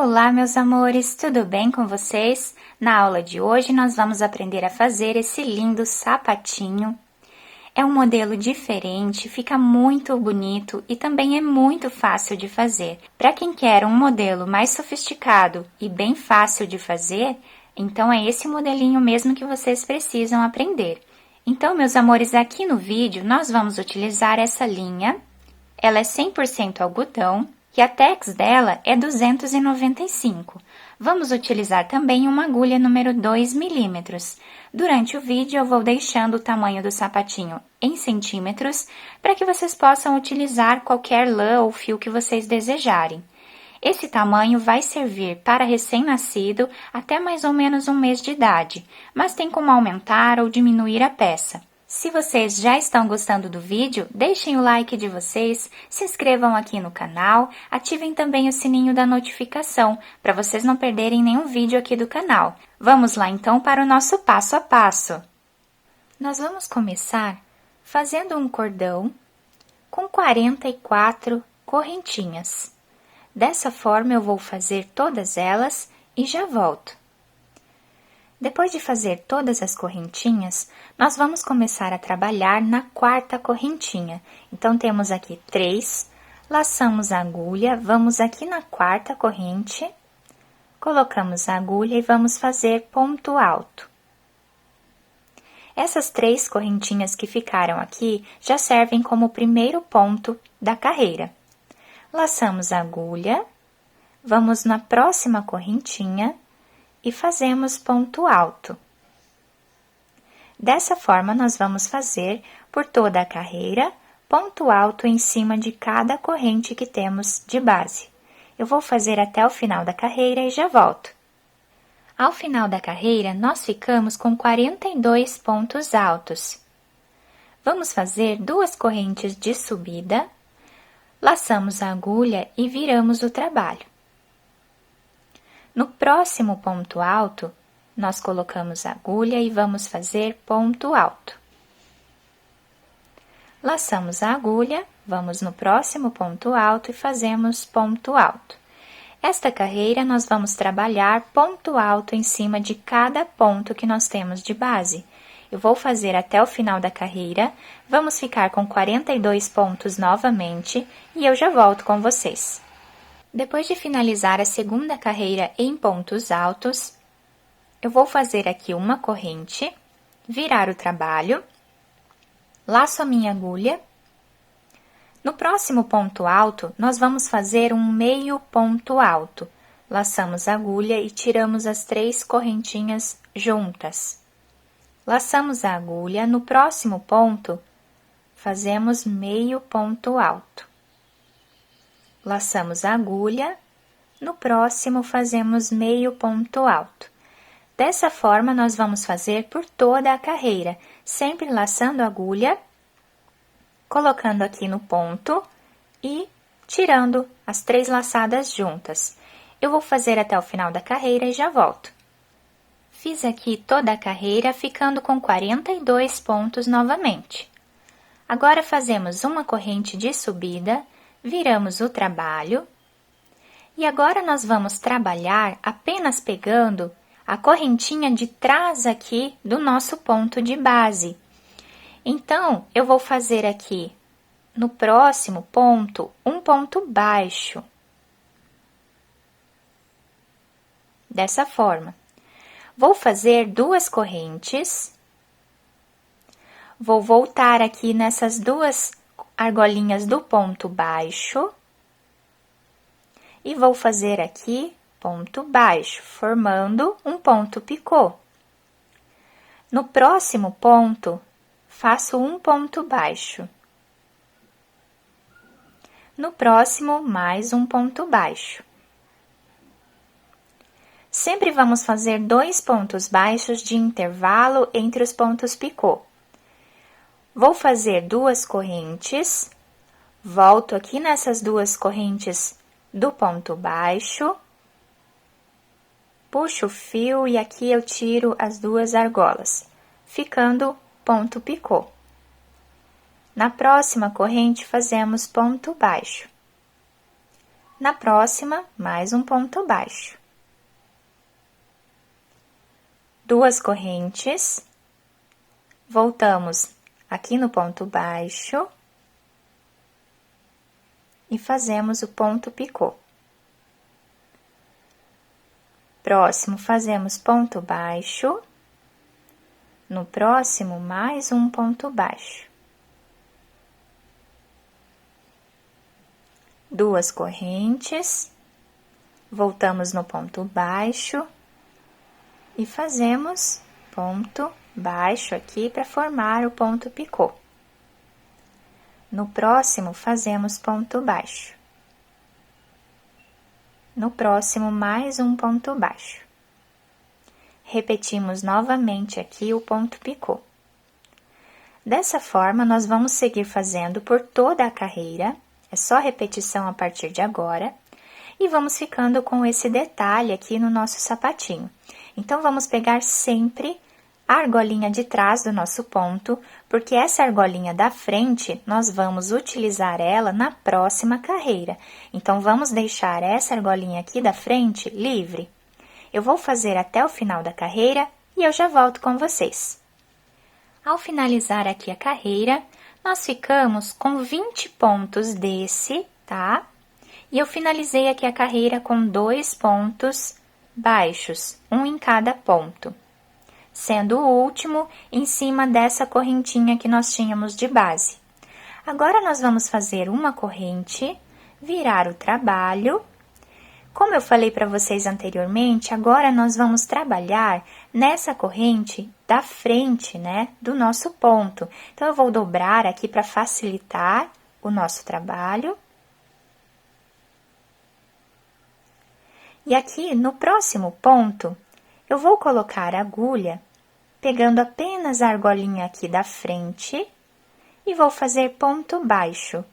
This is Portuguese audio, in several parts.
Olá, meus amores, tudo bem com vocês? Na aula de hoje, nós vamos aprender a fazer esse lindo sapatinho. É um modelo diferente, fica muito bonito e também é muito fácil de fazer. Para quem quer um modelo mais sofisticado e bem fácil de fazer, então é esse modelinho mesmo que vocês precisam aprender. Então, meus amores, aqui no vídeo, nós vamos utilizar essa linha. Ela é 100% algodão. E a tex dela é 295. Vamos utilizar também uma agulha número 2 milímetros. Durante o vídeo eu vou deixando o tamanho do sapatinho em centímetros para que vocês possam utilizar qualquer lã ou fio que vocês desejarem. Esse tamanho vai servir para recém-nascido até mais ou menos um mês de idade, mas tem como aumentar ou diminuir a peça. Se vocês já estão gostando do vídeo, deixem o like de vocês, se inscrevam aqui no canal, ativem também o sininho da notificação, para vocês não perderem nenhum vídeo aqui do canal. Vamos lá então para o nosso passo a passo. Nós vamos começar fazendo um cordão com 44 correntinhas. Dessa forma eu vou fazer todas elas e já volto. Depois de fazer todas as correntinhas, nós vamos começar a trabalhar na quarta correntinha. Então, temos aqui 3, laçamos a agulha, vamos aqui na quarta corrente, colocamos a agulha e vamos fazer ponto alto. Essas 3 correntinhas que ficaram aqui já servem como o primeiro ponto da carreira. Laçamos a agulha, vamos na próxima correntinha, e fazemos ponto alto. Dessa forma, nós vamos fazer por toda a carreira, ponto alto em cima de cada corrente que temos de base. Eu vou fazer até o final da carreira e já volto. Ao final da carreira, nós ficamos com 42 pontos altos. Vamos fazer 2 correntes de subida, laçamos a agulha e viramos o trabalho. No próximo ponto alto, nós colocamos a agulha e vamos fazer ponto alto. Laçamos a agulha, vamos no próximo ponto alto e fazemos ponto alto. Esta carreira, nós vamos trabalhar ponto alto em cima de cada ponto que nós temos de base. Eu vou fazer até o final da carreira, vamos ficar com 42 pontos novamente e eu já volto com vocês. Depois de finalizar a segunda carreira em pontos altos, eu vou fazer aqui uma corrente, virar o trabalho, laço a minha agulha. No próximo ponto alto, nós vamos fazer um meio ponto alto. Laçamos a agulha e tiramos as 3 correntinhas juntas. Laçamos a agulha, no próximo ponto, fazemos meio ponto alto. Laçamos a agulha, no próximo fazemos meio ponto alto. Dessa forma, nós vamos fazer por toda a carreira, sempre laçando a agulha, colocando aqui no ponto e tirando as 3 laçadas juntas. Eu vou fazer até o final da carreira e já volto. Fiz aqui toda a carreira, ficando com 42 pontos novamente. Agora, fazemos uma corrente de subida, viramos o trabalho, e agora nós vamos trabalhar apenas pegando a correntinha de trás aqui do nosso ponto de base. Então, eu vou fazer aqui, no próximo ponto, um ponto baixo. Dessa forma. Vou fazer 2 correntes, vou voltar aqui nessas 2 argolinhas do ponto baixo e vou fazer aqui ponto baixo, formando um ponto picô. No próximo ponto, faço um ponto baixo. No próximo, mais um ponto baixo. Sempre vamos fazer 2 pontos baixos de intervalo entre os pontos picô. Vou fazer 2 correntes, volto aqui nessas 2 correntes do ponto baixo, puxo o fio e aqui eu tiro as 2 argolas, ficando ponto picô. Na próxima corrente, fazemos ponto baixo. Na próxima, mais um ponto baixo. 2 correntes, voltamos aqui no ponto baixo e fazemos o ponto picô. Próximo, fazemos ponto baixo, no próximo, mais um ponto baixo. 2 correntes, voltamos no ponto baixo e fazemos ponto baixo aqui para formar o ponto picô. No próximo, fazemos ponto baixo. No próximo, mais um ponto baixo. Repetimos novamente aqui o ponto picô. Dessa forma, nós vamos seguir fazendo por toda a carreira, é só repetição a partir de agora, e vamos ficando com esse detalhe aqui no nosso sapatinho. Então, vamos pegar sempre a argolinha de trás do nosso ponto, porque essa argolinha da frente, nós vamos utilizar ela na próxima carreira. Então, vamos deixar essa argolinha aqui da frente livre. Eu vou fazer até o final da carreira e eu já volto com vocês. Ao finalizar aqui a carreira, nós ficamos com 20 pontos desse, tá? E eu finalizei aqui a carreira com 2 pontos baixos, um em cada ponto, sendo o último em cima dessa correntinha que nós tínhamos de base. Agora, nós vamos fazer uma corrente, virar o trabalho. Como eu falei para vocês anteriormente, agora nós vamos trabalhar nessa corrente da frente, né, do nosso ponto. Então, eu vou dobrar aqui para facilitar o nosso trabalho. E aqui, no próximo ponto, eu vou colocar a agulha, pegando apenas a argolinha aqui da frente, e vou fazer ponto baixo.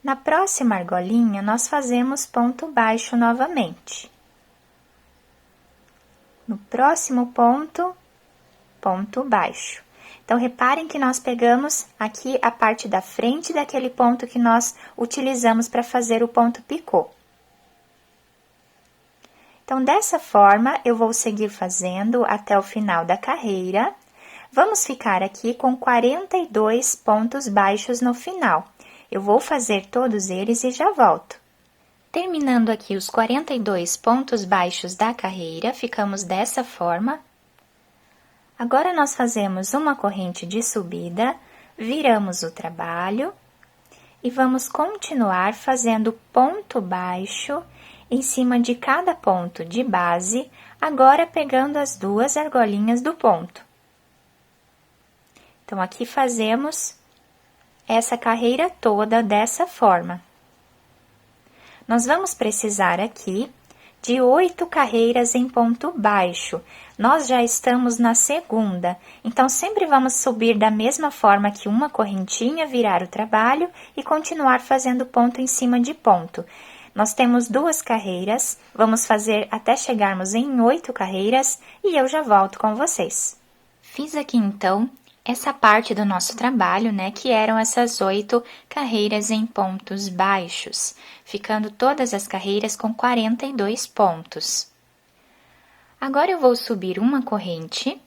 Na próxima argolinha, nós fazemos ponto baixo novamente. No próximo ponto, ponto baixo. Então, reparem que nós pegamos aqui a parte da frente daquele ponto que nós utilizamos para fazer o ponto picô. Então, dessa forma, eu vou seguir fazendo até o final da carreira. Vamos ficar aqui com 42 pontos baixos no final. Eu vou fazer todos eles e já volto. Terminando aqui os 42 pontos baixos da carreira, ficamos dessa forma. Agora, nós fazemos uma corrente de subida, viramos o trabalho e vamos continuar fazendo ponto baixo em cima de cada ponto de base, agora pegando as 2 argolinhas do ponto. Então, aqui fazemos essa carreira toda dessa forma. Nós vamos precisar aqui de 8 carreiras em ponto baixo. Nós já estamos na segunda, então sempre vamos subir da mesma forma que uma correntinha, virar o trabalho e continuar fazendo ponto em cima de ponto. Nós temos 2 carreiras, vamos fazer até chegarmos em 8 carreiras e eu já volto com vocês. Fiz aqui então essa parte do nosso trabalho, né, que eram essas 8 carreiras em pontos baixos, ficando todas as carreiras com 42 pontos. Agora, eu vou subir uma corrente,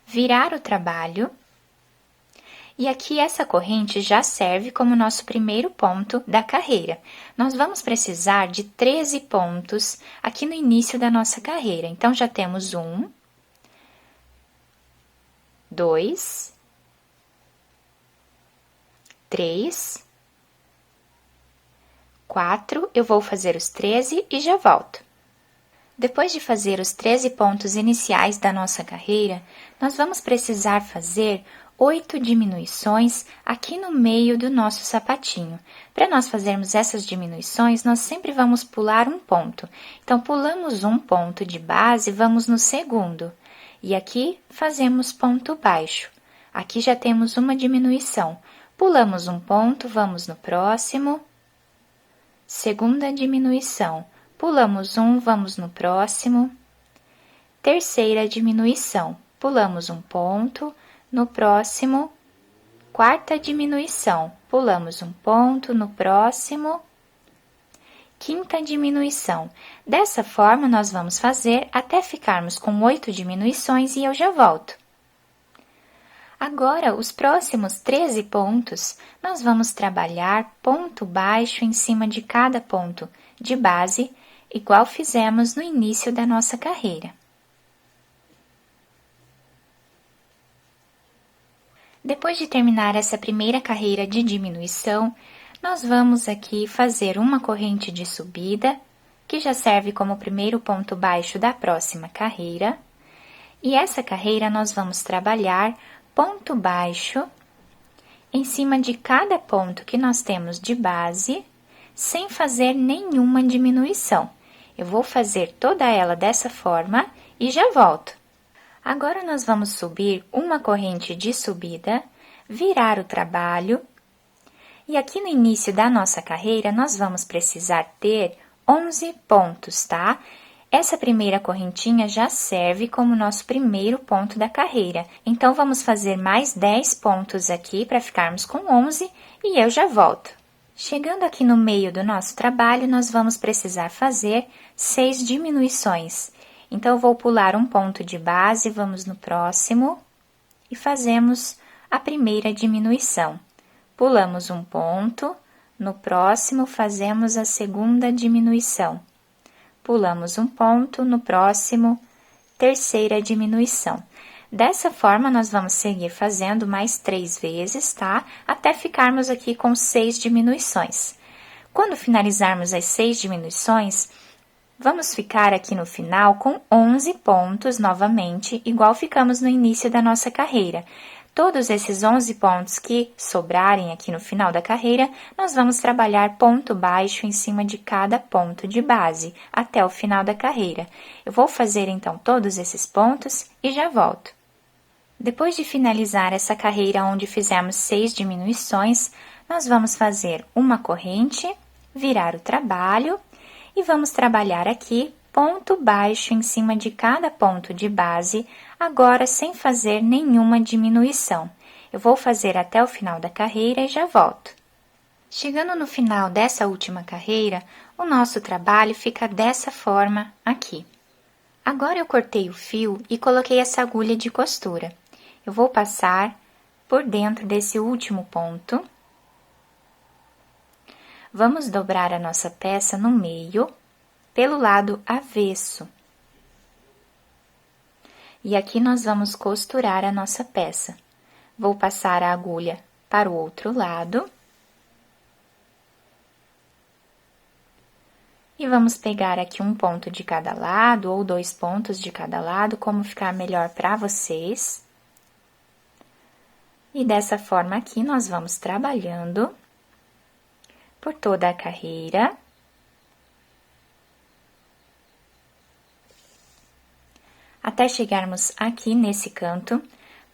virar o trabalho, e aqui essa corrente já serve como nosso primeiro ponto da carreira. Nós vamos precisar de 13 pontos aqui no início da nossa carreira. Então, já temos 1, 2, 3, 4, eu vou fazer os 13 e já volto. Depois de fazer os 13 pontos iniciais da nossa carreira, nós vamos precisar fazer 8 diminuições aqui no meio do nosso sapatinho. Para nós fazermos essas diminuições, nós sempre vamos pular um ponto. Então, pulamos um ponto de base, vamos no segundo. E aqui fazemos ponto baixo. Aqui já temos uma diminuição. Pulamos um ponto, vamos no próximo. Segunda diminuição. Pulamos um, vamos no próximo. Terceira diminuição. Pulamos um ponto. No próximo, quarta diminuição, pulamos um ponto, no próximo, quinta diminuição. Dessa forma, nós vamos fazer até ficarmos com 8 diminuições e eu já volto. Agora, os próximos 13 pontos, nós vamos trabalhar ponto baixo em cima de cada ponto de base, igual fizemos no início da nossa carreira. Depois de terminar essa primeira carreira de diminuição, nós vamos aqui fazer uma corrente de subida, que já serve como primeiro ponto baixo da próxima carreira. E essa carreira nós vamos trabalhar ponto baixo em cima de cada ponto que nós temos de base, sem fazer nenhuma diminuição. Eu vou fazer toda ela dessa forma e já volto. Agora, nós vamos subir uma corrente de subida, virar o trabalho, e aqui no início da nossa carreira, nós vamos precisar ter 11 pontos, tá? Essa primeira correntinha já serve como nosso primeiro ponto da carreira, então vamos fazer mais 10 pontos aqui para ficarmos com 11 e eu já volto. Chegando aqui no meio do nosso trabalho, nós vamos precisar fazer 6 diminuições. Então, eu vou pular um ponto de base, vamos no próximo e fazemos a primeira diminuição. Pulamos um ponto, no próximo fazemos a segunda diminuição. Pulamos um ponto, no próximo, terceira diminuição. Dessa forma, nós vamos seguir fazendo mais 3 vezes, tá? Até ficarmos aqui com 6 diminuições. Quando finalizarmos as 6 diminuições, vamos ficar aqui no final com 11 pontos novamente, igual ficamos no início da nossa carreira. Todos esses 11 pontos que sobrarem aqui no final da carreira, nós vamos trabalhar ponto baixo em cima de cada ponto de base, até o final da carreira. Eu vou fazer, então, todos esses pontos e já volto. Depois de finalizar essa carreira onde fizemos 6 diminuições, nós vamos fazer uma corrente, virar o trabalho e vamos trabalhar aqui ponto baixo em cima de cada ponto de base, agora sem fazer nenhuma diminuição. Eu vou fazer até o final da carreira e já volto. Chegando no final dessa última carreira, o nosso trabalho fica dessa forma aqui. Agora eu cortei o fio e coloquei essa agulha de costura. Eu vou passar por dentro desse último ponto. Vamos dobrar a nossa peça no meio, pelo lado avesso. E aqui nós vamos costurar a nossa peça. Vou passar a agulha para o outro lado. E vamos pegar aqui um ponto de cada lado, ou 2 pontos de cada lado, como ficar melhor para vocês. E dessa forma aqui, nós vamos trabalhando por toda a carreira. Até chegarmos aqui nesse canto.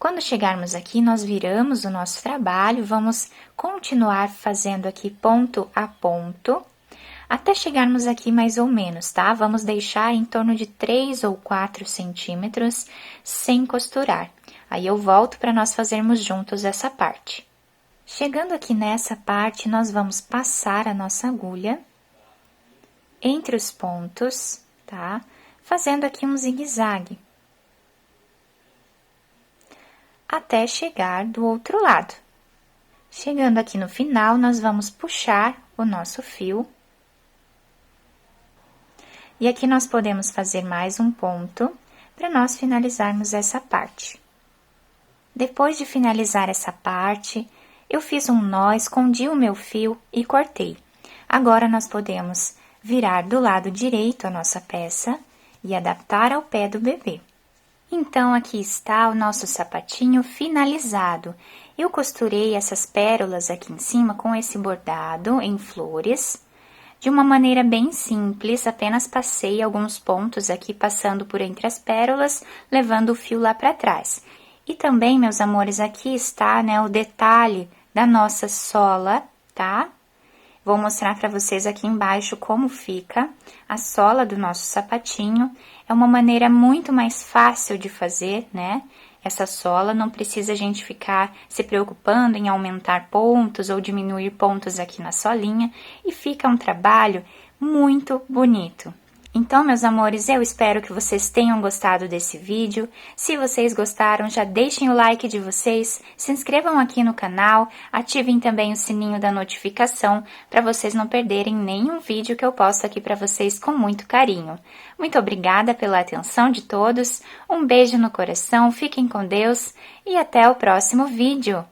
Quando chegarmos aqui, nós viramos o nosso trabalho, vamos continuar fazendo aqui ponto a ponto, até chegarmos aqui mais ou menos, tá? Vamos deixar em torno de 3 ou 4 centímetros sem costurar. Aí, eu volto para nós fazermos juntos essa parte. Chegando aqui nessa parte, nós vamos passar a nossa agulha entre os pontos, tá? Fazendo aqui um zigue-zague, até chegar do outro lado. Chegando aqui no final, nós vamos puxar o nosso fio. E aqui nós podemos fazer mais um ponto para nós finalizarmos essa parte. Depois de finalizar essa parte, eu fiz um nó, escondi o meu fio e cortei. Agora, nós podemos virar do lado direito a nossa peça e adaptar ao pé do bebê. Então, aqui está o nosso sapatinho finalizado. Eu costurei essas pérolas aqui em cima com esse bordado em flores, de uma maneira bem simples, apenas passei alguns pontos aqui, passando por entre as pérolas, levando o fio lá para trás. E também, meus amores, aqui está, né, o detalhe da nossa sola, tá? Vou mostrar para vocês aqui embaixo como fica a sola do nosso sapatinho. É uma maneira muito mais fácil de fazer, né? Essa sola, não precisa a gente ficar se preocupando em aumentar pontos ou diminuir pontos aqui na solinha. E fica um trabalho muito bonito. Então, meus amores, eu espero que vocês tenham gostado desse vídeo. Se vocês gostaram, já deixem o like de vocês, se inscrevam aqui no canal, ativem também o sininho da notificação para vocês não perderem nenhum vídeo que eu posto aqui para vocês com muito carinho. Muito obrigada pela atenção de todos, um beijo no coração, fiquem com Deus e até o próximo vídeo!